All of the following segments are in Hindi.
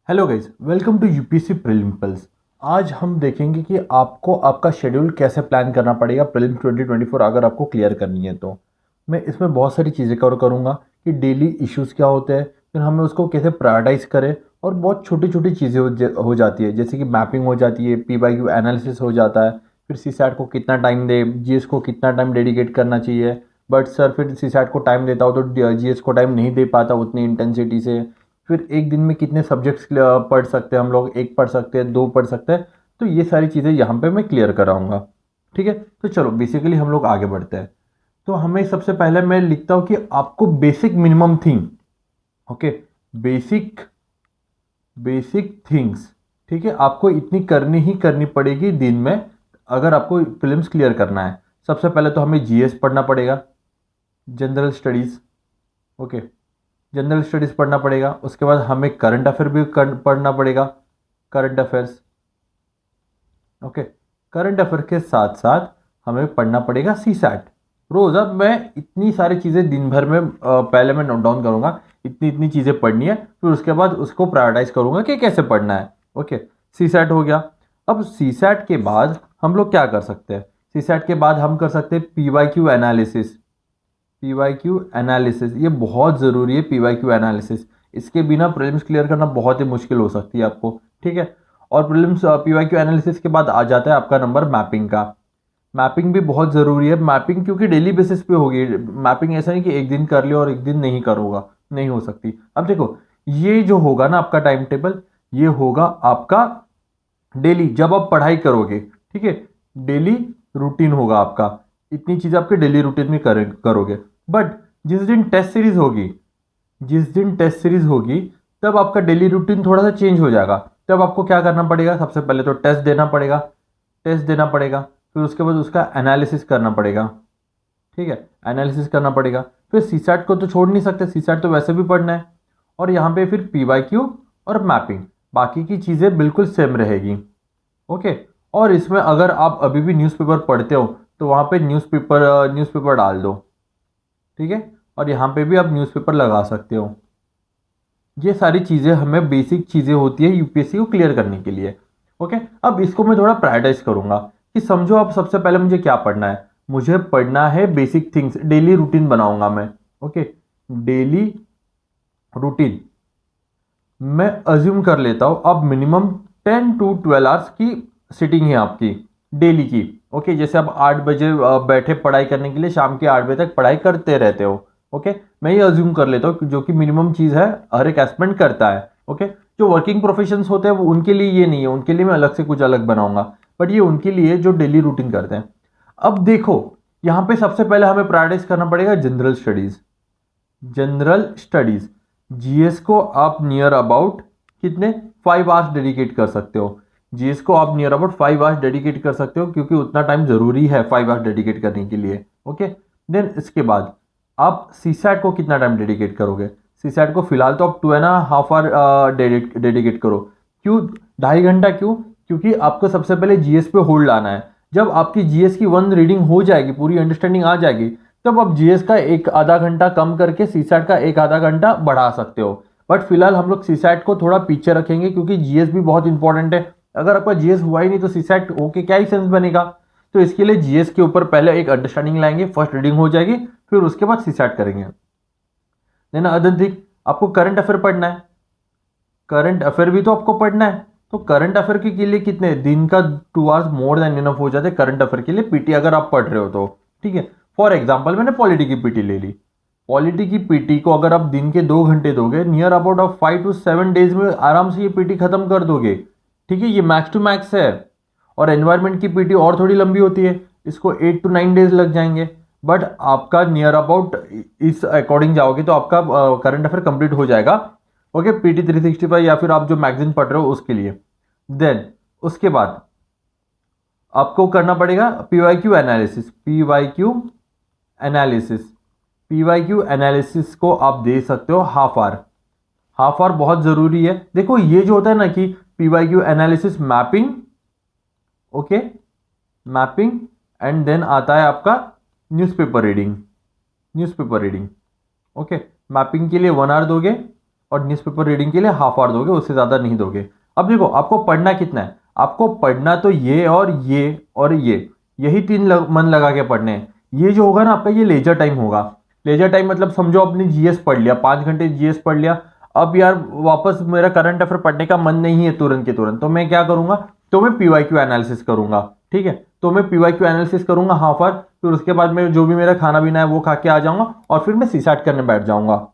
Hello guys, welcome to UPSC prelim pulse. आज हम देखेंगे कि आपको आपका शेड्यूल कैसे प्लान करना पड़ेगा प्रीलिम 2024 अगर आपको क्लियर करनी है तो। मैं इसमें बहुत सारी चीज़ें कवर करूँगा कि डेली इश्यूज़ क्या होते हैं, फिर हमें उसको कैसे प्रायोरिटाइज करें। और बहुत छोटी छोटी चीज़ें हो जाती है, जैसे कि मैपिंग हो जाती है, पी वाई क्यू एनालिसिस हो जाता है, फिर सी सैट को कितना टाइम दे, जीएस को कितना टाइम डेडिकेट करना चाहिए। बट सर फिर सी सैट को टाइम देता हो तो जीएस को टाइम नहीं दे पाता उतनी इंटेंसिटी से। फिर एक दिन में कितने सब्जेक्ट्स पढ़ सकते हैं हम लोग, एक पढ़ सकते हैं, दो पढ़ सकते हैं। तो ये सारी चीज़ें यहाँ पे मैं क्लियर कराऊंगा। ठीक है, तो चलो बेसिकली हम लोग आगे बढ़ते हैं। तो हमें सबसे पहले मैं लिखता हूँ कि आपको basic minimum thing, okay, basic basic things, ठीक है, आपको इतनी करनी ही करनी पड़ेगी दिन में अगर आपको फिल्म्स क्लियर करना है। सबसे पहले तो हमें जीएस पढ़ना पड़ेगा, general studies, okay, general studies पढ़ना पड़ेगा। उसके बाद हमें करंट अफेयर भी पढ़ना पड़ेगा, current affairs, okay. Current affair के साथ साथ हमें पढ़ना पड़ेगा सी सैट रोज़। अब मैं इतनी सारी चीज़ें दिन भर में पहले मैं नोट डाउन करूँगा, इतनी इतनी चीज़ें पढ़नी है, फिर उसके बाद उसको प्रायोरिटाइज करूँगा कि कैसे पढ़ना है, ओके। सी सैट हो गया। अब सी सैट के बाद हम लोग क्या कर सकते हैं? सी सैट के बाद हम कर सकते हैं P Y Q analysis. P Y Q analysis ये बहुत ज़रूरी है, पी वाई क्यू एनालिसिस। इसके बिना प्रीलिम्स क्लियर करना बहुत ही मुश्किल हो सकती है आपको, ठीक है। और prelims P Y Q analysis के बाद आ जाता है आपका नंबर मैपिंग का। मैपिंग भी बहुत ज़रूरी है, मैपिंग क्योंकि डेली बेसिस पे होगी। मैपिंग ऐसा नहीं कि एक दिन कर लियो और एक दिन नहीं करूँगा, नहीं हो सकती। अब देखो, ये जो होगा ना आपका टाइम टेबल, ये होगा आपका डेली जब आप पढ़ाई करोगे, ठीक है। डेली रूटीन होगा आपका, इतनी चीज़ आपके डेली रूटीन में करोगे। बट जिस दिन टेस्ट सीरीज होगी, जिस दिन टेस्ट सीरीज होगी तब आपका डेली रूटीन थोड़ा सा चेंज हो जाएगा। तब आपको क्या करना पड़ेगा? सबसे पहले तो टेस्ट देना पड़ेगा, टेस्ट देना पड़ेगा, फिर उसके बाद उसका एनालिसिस करना पड़ेगा, ठीक है, एनालिसिस करना पड़ेगा। फिर सी सैट को तो छोड़ नहीं सकते, सी सैट तो वैसे भी पढ़ना है। और यहाँ पे फिर पी वाई क्यू और मैपिंग, बाकी की चीज़ें बिल्कुल सेम रहेगी, ओके। और इसमें अगर आप अभी भी न्यूज़पेपर पढ़ते हो तो वहाँ पे न्यूज़पेपर डाल दो, ठीक है। और यहाँ पे भी आप न्यूज़पेपर लगा सकते हो। ये सारी चीज़ें हमें बेसिक चीज़ें होती है यूपीएससी को क्लियर करने के लिए, ओके। अब इसको मैं थोड़ा प्रायोरिटाइज करूँगा कि समझो आप सबसे पहले मुझे क्या पढ़ना है। मुझे पढ़ना है बेसिक थिंग्स, डेली रूटीन बनाऊंगा मैं, ओके। डेली रूटीन मैं अज्यूम कर लेता हूँ अब मिनिमम 10 to 12 आवर्स की सिटिंग है आपकी डेली की, ओके। जैसे आप 8 बजे बैठे पढ़ाई करने के लिए, शाम के 8 बजे तक पढ़ाई करते रहते हो, ओके। मैं ये अज्यूम कर लेता हूँ जो कि मिनिमम चीज़ है, हर एक एस्पिरेंट करता है, ओके। जो वर्किंग प्रोफेशंस होते हैं वो उनके लिए ये नहीं है, उनके लिए मैं अलग से कुछ अलग बनाऊंगा। बट ये उनके लिए जो डेली रूटीन करते हैं। अब देखो, यहाँ पे सबसे पहले हमें प्रायोरिटाइज करना पड़ेगा general studies. General studies, GS को आप नियर अबाउट कितने 5 आवर्स डेडिकेट कर सकते हो। जीएस को आप नियर अबाउट 5 आवर्स डेडिकेट कर सकते हो क्योंकि उतना टाइम जरूरी है 5 आवर्स डेडिकेट करने के लिए, ओके। देन इसके बाद आप सीसैट को कितना टाइम डेडिकेट करोगे? सीसैट को फिलहाल तो आप 2.5 आवर डेडिकेट करो। क्यों 2.5 घंटा? क्यों? क्योंकि आपको सबसे पहले जीएस पे होल्ड लाना है। जब आपकी जीएस की वन रीडिंग हो जाएगी, पूरी अंडरस्टैंडिंग आ जाएगी, तब आप जीएस का एक आधा घंटा कम करके सीसैट का एक आधा घंटा बढ़ा सकते हो। बट फिलहाल हम लोग सीसैट को थोड़ा पीछे रखेंगे क्योंकि जीएस भी बहुत इंपॉर्टेंट है। अगर आपका जीएस हुआ ही नहीं तो सीसैट होके क्या ही सेंस बनेगा। तो इसके लिए जीएस के ऊपर पहले एक अंडरस्टैंडिंग लाएंगे, फर्स्ट रीडिंग हो जाएगी, फिर उसके बाद सीसैट करेंगे। देन अदर थिंग, आपको करंट अफेयर पढ़ना है। करंट अफेयर भी तो आपको पढ़ना है। तो करंट अफेयर के लिए कितने दिन का 2 आवर्स मोर देन इनफ हो जाते हैं करंट अफेयर के लिए, पीटी अगर आप पढ़ रहे हो तो, ठीक है। फॉर एग्जाम्पल मैंने पॉलिटी की पीटी ले ली। पॉलिटी की पीटी को अगर आप दिन के 2 घंटे दोगे, near about of 5 to 7 days में आराम से ये पीटी खत्म कर दोगे, ठीक है। ये मैक्स टू मैक्स है। और एनवायरमेंट की पीटी और थोड़ी लंबी होती है, इसको 8 to 9 डेज लग जाएंगे। बट आपका नियर अबाउट इस अकॉर्डिंग जाओगे तो आपका करंट अफेयर कंप्लीट हो जाएगा, ओके। पीटी 365 या फिर आप जो मैगजीन पढ़ रहे हो उसके लिए। देन उसके बाद आपको करना पड़ेगा PYQ analysis. PYQ analysis, PYQ analysis को आप दे सकते हो हाफ आवर। हाफ आवर बहुत जरूरी है। देखो ये जो होता है ना कि PYQ analysis, mapping, okay, mapping, and then आता है आपका newspaper reading. Newspaper reading, okay. Mapping के लिए 1 आवर दोगे, और न्यूज़पेपर रीडिंग के लिए हाफ आवर दोगे, उससे ज़्यादा नहीं दोगे। अब देखो आपको पढ़ना कितना है, आपको पढ़ना तो ये और ये यही तीन मन लगा के पढ़ने हैं। ये जो होगा ना आपका, ये लेजर टाइम होगा। लेजर टाइम मतलब समझो आपने जीएस पढ़ लिया, 5 घंटे जीएस पढ़ लिया। अब यार वापस मेरा करंट अफेयर पढ़ने का मन नहीं है तुरंत के तुरंत, तो मैं क्या करूंगा, तो मैं पीवाईक्यू एनालिसिस करूंगा। ठीक है, तो मैं पीवाईक्यू एनालिसिस करूंगा हाफ आवर, फिर उसके बाद मैं जो भी मेरा खाना पीना है वो खा के आ जाऊंगा और फिर मैं सीसैट करने बैठ जाऊंगा।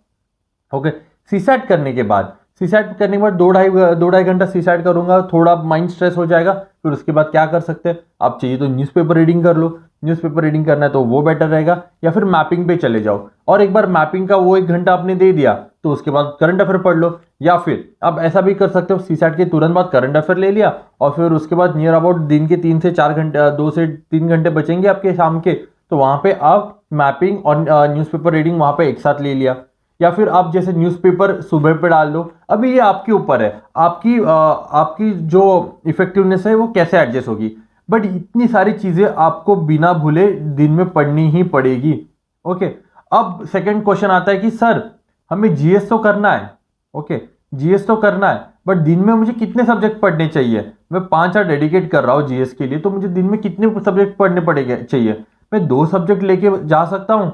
ओके, सीसैट करने के बाद, सीसैट करने के बाद 2-2.5 घंटा सीसैट करूंगा, थोड़ा माइंड स्ट्रेस हो जाएगा। फिर उसके बाद क्या कर सकते हैं, आप चाहिए तो न्यूज़पेपर रीडिंग कर लो, न्यूज़पेपर रीडिंग करना है तो वो बेटर रहेगा, या फिर मैपिंग पे चले जाओ और एक बार मैपिंग का वो 1 घंटा आपने दे दिया तो उसके बाद करंट अफेयर पढ़ लो। या फिर आप ऐसा भी कर सकते हो, सीसैट के तुरंत बाद करंट अफेयर ले लिया और फिर उसके बाद नियर अबाउट दिन के 3 से 4 घंटे, 2 से 3 घंटे बचेंगे आपके शाम के, तो वहां पे आप मैपिंग और न्यूज़पेपर रीडिंग वहां पे एक साथ ले लिया। या फिर आप जैसे न्यूज़पेपर सुबह पे डाल दो। अभी ये आपके ऊपर है, आपकी जो इफेक्टिवनेस है वो कैसे एडजस्ट होगी, बट इतनी सारी चीजें आपको बिना भूले दिन में पढ़नी ही पड़ेगी। ओके, अब सेकंड क्वेश्चन आता है कि सर हमें जीएस तो करना है। ओके, जीएस तो करना है, बट दिन में मुझे कितने सब्जेक्ट पढ़ने चाहिए, मैं 5 आवर डेडिकेट कर रहा हूँ जीएस के लिए, तो मुझे दिन में कितने सब्जेक्ट पढ़ने पड़ेंगे चाहिए, मैं 2 सब्जेक्ट लेके जा सकता हूँ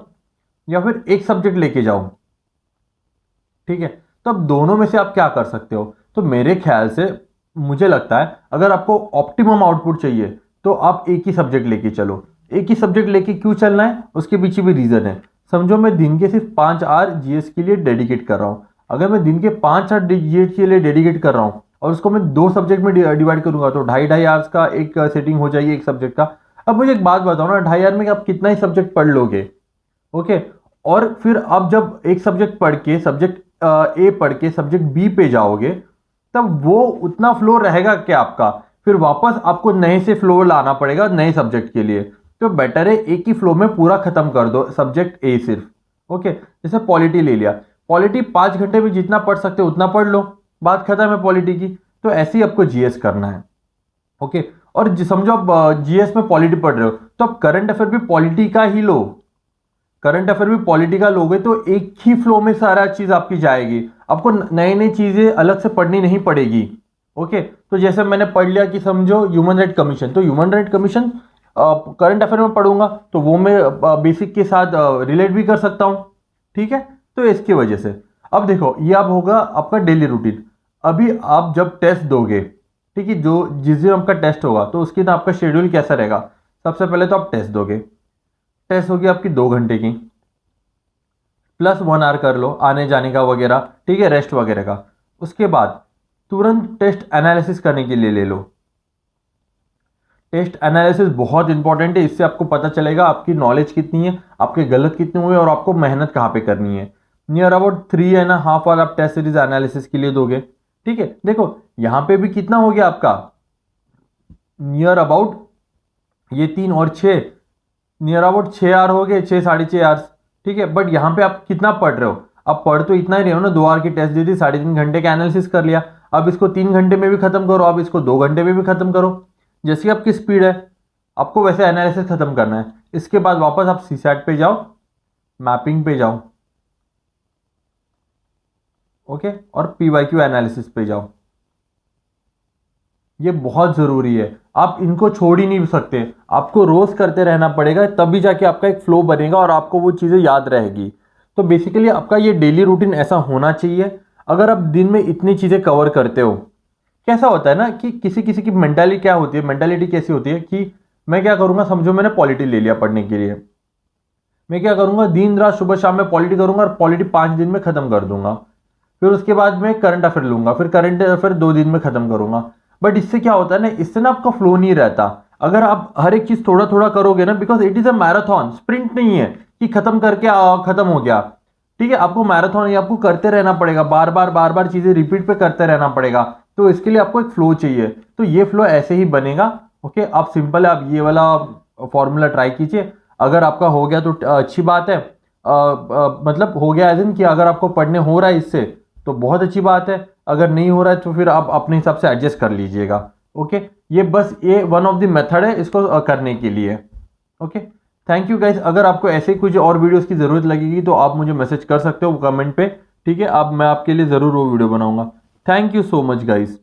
या फिर एक सब्जेक्ट लेके जाऊं। ठीक है, तो अब दोनों में से आप क्या कर सकते हो, तो मेरे ख्याल से मुझे लगता है अगर आपको ऑप्टिमम आउटपुट चाहिए तो आप एक ही सब्जेक्ट लेके चलो। एक ही सब्जेक्ट लेके क्यों चलना है, उसके पीछे भी रीजन है। समझो मैं दिन के सिर्फ 5 आवर जीएस के लिए डेडिकेट कर रहा हूं, अगर मैं दिन के 5 आवर जीएस के लिए डेडिकेट कर रहा हूं और उसको मैं 2 सब्जेक्ट में डिवाइड करूंगा तो 2.5-2.5 आवर्स का एक सेटिंग हो जाएगी एक सब्जेक्ट का। अब मुझे एक बात बताओ ना, 2.5 आवर में आप कितना ही सब्जेक्ट पढ़ लोगे। ओके, और फिर आप जब एक सब्जेक्ट पढ़ के सब्जेक्ट ए पढ़ के सब्जेक्ट बी पे जाओगे तब वो उतना फ्लो रहेगा क्या आपका, फिर वापस आपको नए से फ्लो लाना पड़ेगा नए सब्जेक्ट के लिए। तो बेटर है एक ही फ्लो में पूरा खत्म कर दो सब्जेक्ट ए सिर्फ। ओके, जैसे पॉलिटी ले लिया, पॉलिटी 5 घंटे में जितना पढ़ सकते हो उतना पढ़ लो, बात खत्म है पॉलिटी की। तो ऐसे ही आपको जीएस करना है। ओके, और समझो आप जीएस में पॉलिटी पढ़ रहे हो तो आप करंट अफेयर भी पॉलिटी का ही लो, करंट अफेयर भी पॉलिटिकल लोगे तो एक ही फ्लो में सारा चीज आपकी जाएगी, आपको नई नई चीजें अलग से पढ़नी नहीं पड़ेगी। ओके, तो जैसे मैंने पढ़ लिया कि समझो ह्यूमन राइट कमीशन, तो human right commission current affair में पढ़ूंगा तो वो मैं बेसिक के साथ रिलेट भी कर सकता हूं। ठीक है, तो इसकी वजह से अब देखो ये अब होगा आपका डेली रूटीन। अभी आप जब टेस्ट दोगे, ठीक है, जो जिस दिन आपका टेस्ट होगा तो उसके दिन आपका शेड्यूल कैसा रहेगा, सबसे पहले तो आप टेस्ट दोगे, टेस्ट होगी आपकी 2 घंटे की, प्लस 1 आवर कर लो आने जाने का वगैरह, ठीक है, रेस्ट वगैरह का। उसके बाद तुरंत टेस्ट एनालिसिस करने के लिए ले लो। टेस्ट एनालिसिस बहुत इंपॉर्टेंट है, इससे आपको पता चलेगा आपकी नॉलेज कितनी है, आपके गलत कितने हुए और आपको मेहनत कहाँ पे करनी है। नियर अबाउट 3.5 आवर आप टेस्ट सीरीज एनालिसिस के लिए दोगे। ठीक है, देखो यहां पे भी कितना हो गया आपका, नियर अबाउट ये 3 और 6, नियर अबाउट 6 आवर हो गए, 6-6.5 आवर्स। ठीक है, बट यहाँ पे आप कितना पढ़ रहे हो, आप पढ़ तो इतना ही रहे हो ना, 2 आवर की टेस्ट दी थी, 3.5 घंटे का एनालिसिस कर लिया, अब इसको 3 घंटे में भी खत्म करो, अब इसको 2 घंटे में भी खत्म करो, जैसी आपकी स्पीड है आपको वैसे एनालिसिस खत्म करना है। इसके बाद वापस आप सीसैट पे जाओ, मैपिंग पे जाओ, ओके, और पीवाईक्यू एनालिसिस पे जाओ। ये बहुत जरूरी है, आप इनको छोड़ ही नहीं सकते, आपको रोज करते रहना पड़ेगा तभी जाके आपका एक फ्लो बनेगा और आपको वो चीजें याद रहेगी। तो बेसिकली आपका ये डेली रूटीन ऐसा होना चाहिए। अगर आप दिन में इतनी चीजें कवर करते हो, कैसा होता है ना कि किसी किसी की मेंटालिटी क्या होती है, मेंटालिटी कैसी होती है कि मैं क्या करूंगा, समझो मैंने पॉलिटी ले लिया पढ़ने के लिए, मैं क्या करूंगा दिन रात सुबह शाम में पॉलिटी करूंगा और पॉलिटी 5 दिन में खत्म कर दूंगा। फिर उसके बाद मैं करंट अफेयर लूंगा, फिर करंट अफेयर 2 दिन में खत्म करूंगा। बट इससे क्या होता है ना, इससे ना आपका फ्लो नहीं रहता। अगर आप हर एक चीज थोड़ा थोड़ा करोगे ना, because it is a marathon, sprint नहीं है कि खत्म करके खत्म हो गया। ठीक है, आपको मैराथन, ये आपको करते रहना पड़ेगा, बार बार चीजें रिपीट पे करते रहना पड़ेगा। तो इसके लिए आपको एक फ्लो चाहिए, तो ये फ्लो ऐसे ही बनेगा। ओके, आप सिंपल है, आप ये वाला फॉर्मूला ट्राई कीजिए, अगर आपका हो गया तो अच्छी बात है। मतलब हो गया एज इन कि अगर आपको पढ़ने हो रहा है इससे तो बहुत अच्छी बात है, अगर नहीं हो रहा है तो फिर आप अपने हिसाब से एडजस्ट कर लीजिएगा। ओके, ये बस ये वन ऑफ द मेथड है इसको करने के लिए। Okay, thank you guys. अगर आपको ऐसे कुछ और वीडियोस की जरूरत लगेगी तो आप मुझे मैसेज कर सकते हो कमेंट पे। ठीक है, अब मैं आपके लिए ज़रूर वो वीडियो बनाऊंगा। Thank you so much guys.